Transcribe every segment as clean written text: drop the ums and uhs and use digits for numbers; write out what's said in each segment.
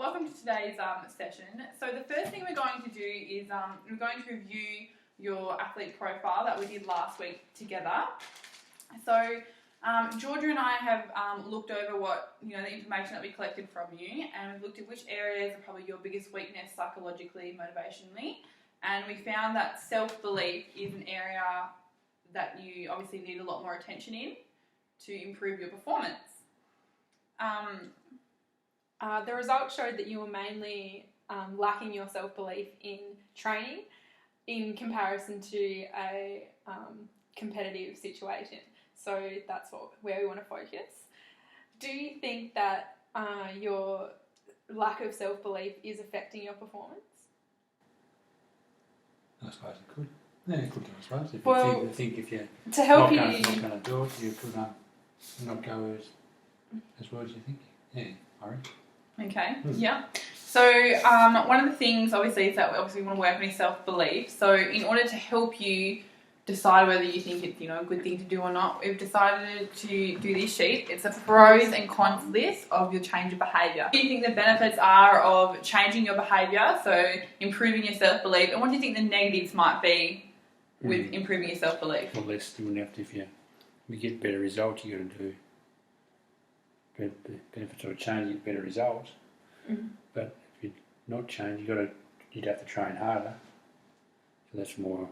welcome to today's session. So the first thing we're going to do is we're going to review your athlete profile that we did last week together. So Georgia and I have looked over what, the information that we collected from you, and we've looked at which areas are probably your biggest weakness psychologically, motivationally, and we found that self-belief is an area that you obviously need a lot more attention in to improve your performance. The results showed that you were mainly lacking your self-belief in training in comparison to a competitive situation. So that's where we want to focus. Do you think that your lack of self-belief is affecting your performance? I suppose it could. Yeah, it could do, I suppose. If Well, you think if you're to help not you, going to do it, you could not go as well as you think. Yeah, I reckon. Okay, yeah. So one of the things, obviously, is that we want to work on your self-belief. So in order to help you decide whether you think it's a good thing to do or not, we've decided to do this sheet. It's a pros and cons list of your change of behaviour. What do you think the benefits are of changing your behaviour, so improving your self-belief, and what do you think the negatives might be with improving your self-belief? Well, less than enough. If you get better results, you got to do benefits of a change, you get better results. Mm-hmm. But if you're not changed, you'd have to train harder. So that's more.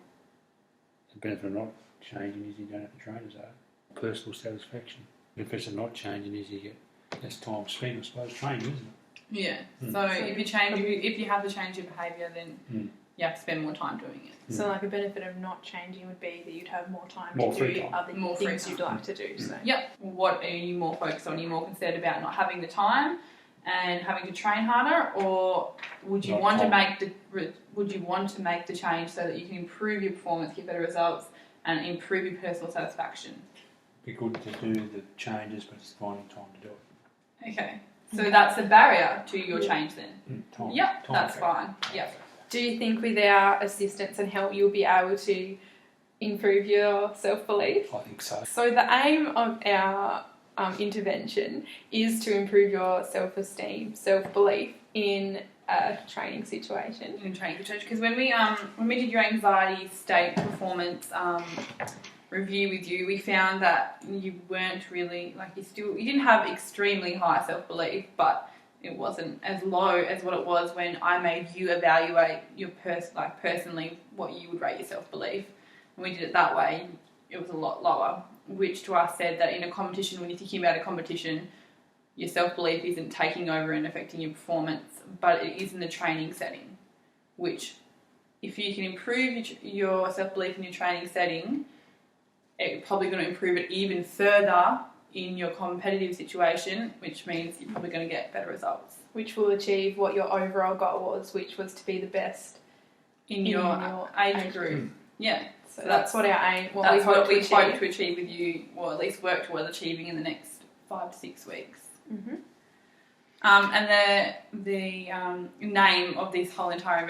The benefit of not changing is you don't have to train as hard. Personal satisfaction. The benefits of not changing is you get less time spent, I suppose, training, isn't it? Yeah. So if you have to change your behaviour, then you have to spend more time doing it. so like a benefit of not changing would be that you'd have more time More to free do time. other More free things time. you'd like to do. So Yep. What are you more focused on? Are you more concerned about not having the time and having to train harder, or would you Not want time. to make the change so that you can improve your performance, get better results, and improve your personal satisfaction? Be good to do the changes, but it's finding time to do it. Okay. So that's the barrier to your change then. Time. Yep. Time That's factor. fine. Yep. do you think with our assistance and help you'll be able to improve your self-belief? I think so. So the aim of our intervention is to improve your self-esteem, self-belief in a training situation. In training because when we did your anxiety state performance review with you, we found that you weren't really you didn't have extremely high self-belief, but it wasn't as low as what it was when I made you evaluate your personally what you would rate your self-belief. When we did it that way, it was a lot lower, which to us said that in a competition, when you're thinking about a competition, your self-belief isn't taking over and affecting your performance, but it is in the training setting, which if you can improve your self-belief in your training setting, it's probably going to improve it even further in your competitive situation, which means you're probably going to get better results. Which will achieve what your overall goal was, which was to be the best In your age group. Yeah. So that's what our aim, That's we what we hope hope to achieve with you, or at least work towards achieving in the next 5 to 6 weeks. Mm-hmm. And the name of this whole entire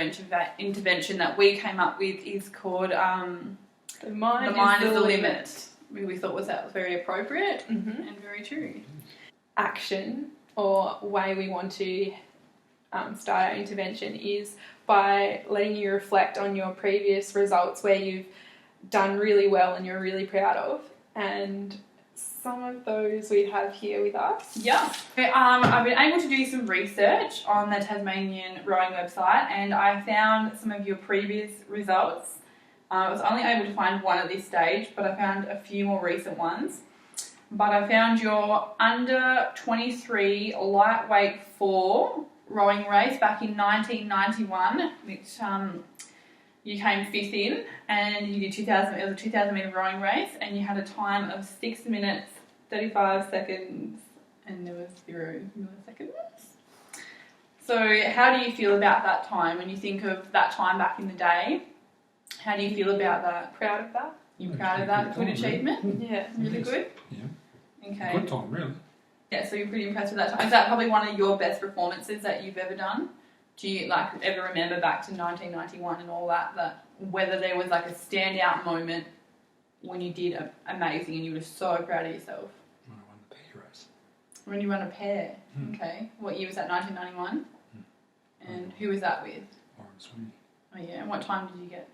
intervention that we came up with is called The mind is the limit. We thought that was very appropriate and very true. Action or way we want to start our intervention is by letting you reflect on your previous results where you've done really well and you're really proud of, and some of those we have here with us. Yeah. I've been able to do some research on the Tasmanian Rowing website, and I found some of your previous results. I was only able to find one at this stage, but I found a few more recent ones. But I found your under 23 lightweight 4 rowing race back in 1991, which you came 5th in, and you did 2,000. It was a 2,000 metre rowing race, and you had a time of 6 minutes 35 seconds, and there was 0 milliseconds. So, how do you feel about that time when you think of that time back in the day? How do you feel about that? Proud of that? You proud of that? Good achievement? Really? Yeah. Really good? Yeah. Okay. Good time, really. Yeah, so you're pretty impressed with that time. Is that probably one of your best performances that you've ever done? Do you ever remember back to 1991 and all that whether there was a standout moment when you did amazing and you were so proud of yourself? When I won the pair race. When you run a pair? Okay. What year was that, 1991? And who was that with? Warren Sweeney. Oh yeah, and what time did you get?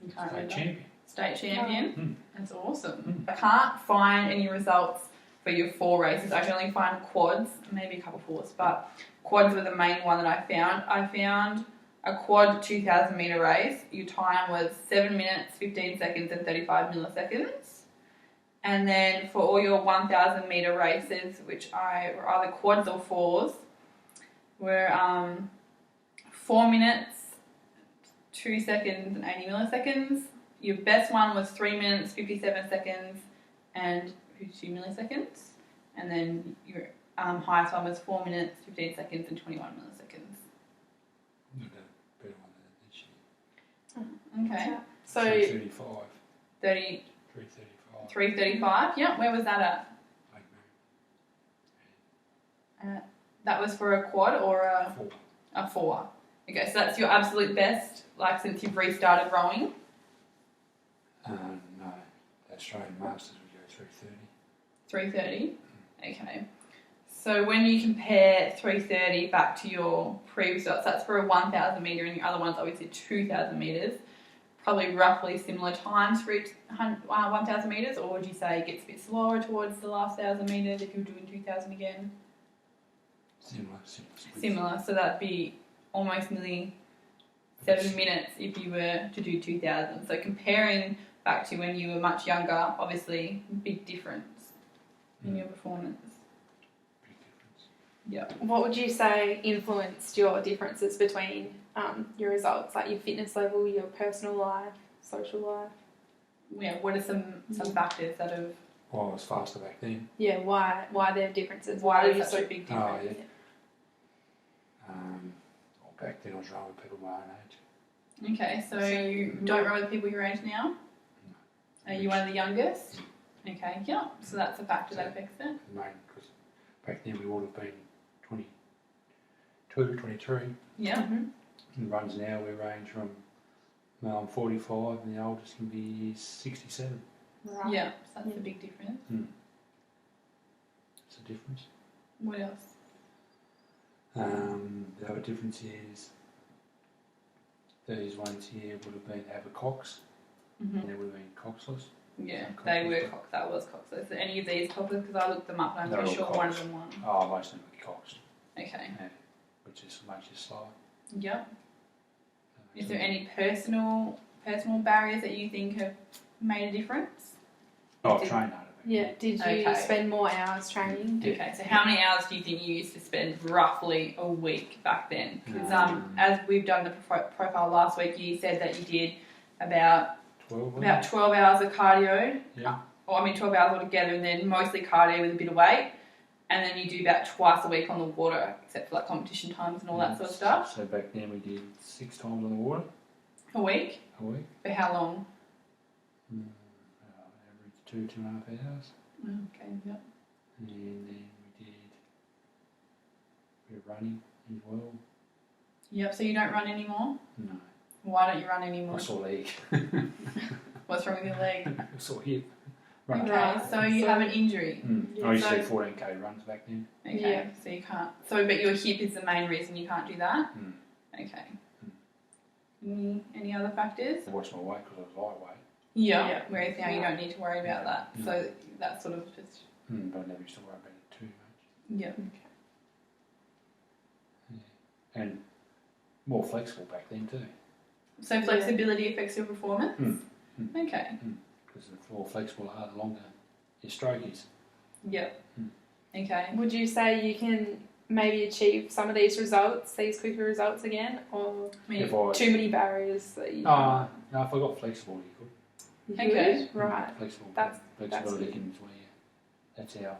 You can't State remember. champion. State champion? Mm. That's awesome. Mm. I can't find any results for your 4 races. I can only find quads, maybe a couple 4s, but quads were the main one that I found. I found a quad 2,000 metre race. Your time was 7 minutes, 15 seconds and 35 milliseconds. And then for all your 1,000 metre races, which were either quads or 4s, were 4 minutes, 2 seconds and 80 milliseconds. Your best one was 3 minutes, 57 seconds and 52 milliseconds. And then your highest one was 4 minutes, 15 seconds and 21 milliseconds. Not a better one than this year. Okay. So 335. 30, 335. 335. Yeah, where was that at? That was for a quad or a 4. a 4. Okay, so that's your absolute best, like since you've restarted rowing? No, Australian Masters would go 330. 330? Okay. So when you compare 330 back to your previous results, that's for a 1,000 metre and your other one's obviously 2,000 metres, probably roughly similar times for each 1,000 metres, or would you say it gets a bit slower towards the last 1,000 metres if you're doing 2,000 again? Similar, so that'd be almost nearly 7 minutes if you were to do 2,000. So comparing back to when you were much younger, obviously big difference in your performance. Big difference. Yeah. what would you say influenced your differences between your results, like your fitness level, your personal life, social life? Yeah. What are some factors that have? Well, I was faster back then. Yeah, why there are differences? Why were is you such a big difference? Oh, yeah. Well, back then I was rowing with people my own age. Okay, so you don't row with people your age now? No. Are you one of the youngest? Okay, yeah. So that's a factor that affects it. Because back then we would have been 22, 23. Yeah. Mhm. And runs now we range from, I'm 45 and the oldest can be 67. Right. Yeah. So that's a big difference. It's a difference. What else? The other difference is these ones here would have been have a cox and they would have been coxless. Yeah, Some they coxless, were but- cox. That was coxless. Are any of these coxless? Because I looked them up and I'm They're pretty all sure one of coxed. them won. Oh, most of them were coxed, Okay. which is makes you slower. Yep. Is there any personal barriers that you think have made a difference? Oh, Did- train harder. Yeah, did you Okay. spend more hours training? Yeah. Okay, so how many hours do you think you used to spend roughly a week back then? Because Mm. as we've done the profile last week, you said that you did about 12. about 12 hours of cardio, Yeah. or 12 hours altogether, and then mostly cardio with a bit of weight, and then you do about twice a week on the water, except for like competition times and all that sort of stuff. So back then we did 6 times on the water A week? a week. For how long? Average 2.5 hours. Okay, yep. And then we did a bit of running as well. Yep, so you don't run anymore? No. Why don't you run anymore? I saw leg. What's wrong with your leg? I saw hip. Run. Okay, Right, so you so- have an injury. I used to So- do 14k runs back then. Okay, Yeah. so you can't. So, but your hip is the main reason you can't do that. Mm. Okay. Any other factors? I watched my weight because I was lightweight. Yeah. Whereas now you don't need to worry about that. No. So that's sort of just. But I never used to worry about it too much. Yeah. And more flexible back then too. So flexibility affects your performance. Okay. Because the more flexible are, the longer your stroke is. Yep. Okay. Would you say you can maybe achieve some of these results, these quicker results again, or I mean, If I, too many barriers that you no, if I got flexible, you could. you Okay. would? Right. Flexible. That's Flexibility good. can where that's how.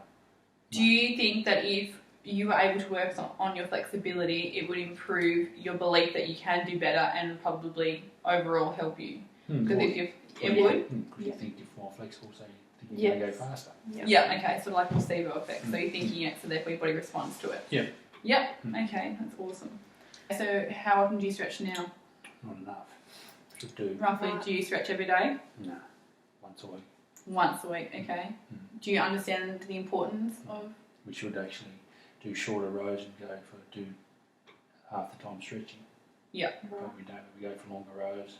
do you think that if you were able to work on your flexibility, it would improve your belief that you can do better and probably overall help you? Because if you, it would. Because you Yeah. think you're more flexible, so you think you're going to Yes. go faster. Yeah, okay, sort of like placebo effect. So you're thinking it, so therefore your body responds to it. Yeah. Yep, okay, that's awesome. So how often do you stretch now? Not enough. Should do. Roughly, Right. do you stretch every day? No. Once a week. Once a week, okay. Do you understand the importance of... We should actually do shorter rows and go for half the time stretching. Yeah. But we don't. We go for longer rows.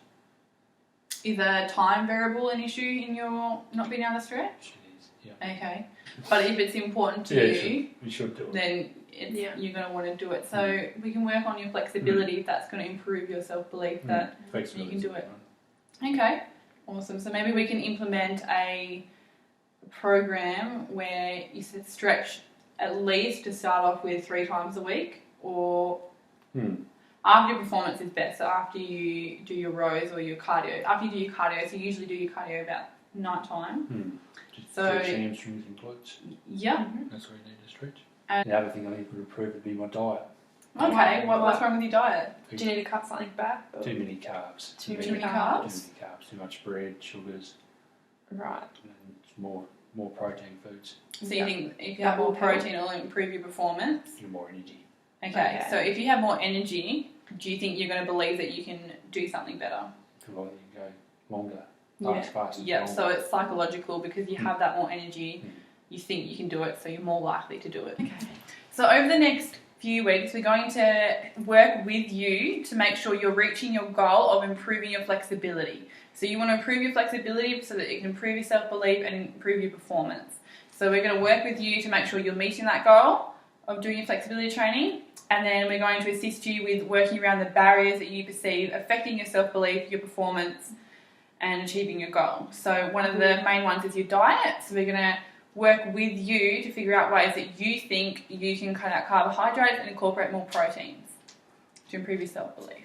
Is a time variable an issue in your not being able to stretch? It is. Yeah. Okay. But if it's important to you, we should do it. then you're going to want to do it. So we can work on your flexibility if that's going to improve your self-belief that you can do it. Okay, awesome. So maybe we can implement a program where you said stretch at least to start off with 3 times a week, or after your performance is best. So after you do your rows or your cardio. After you do your cardio, so you usually do your cardio about night time. Just So stretch hamstrings and glutes. Yeah. That's where you need to stretch. And the other thing I think would improve would be my diet. Okay, what's wrong with your diet? Do you need to cut something back? Or? Too many carbs. Too many carbs? Too many carbs. Too much bread, sugars. Right. And it's more protein foods. So you think if you have more protein, it'll improve your performance? Give more energy. Okay, so if you have more energy, do you think you're going to believe that you can do something better? Because you can go longer. Last faster. Yeah, so it's psychological because you have that more energy. You think you can do it, so you're more likely to do it. Okay. So over the next few weeks, we're going to work with you to make sure you're reaching your goal of improving your flexibility. So you want to improve your flexibility so that it can improve your self-belief and improve your performance. So we're going to work with you to make sure you're meeting that goal of doing your flexibility training, and then we're going to assist you with working around the barriers that you perceive affecting your self-belief, your performance, and achieving your goal. So one of the main ones is your diet. So we're going to work with you to figure out ways that you think you can cut out carbohydrates and incorporate more proteins to improve your self-belief.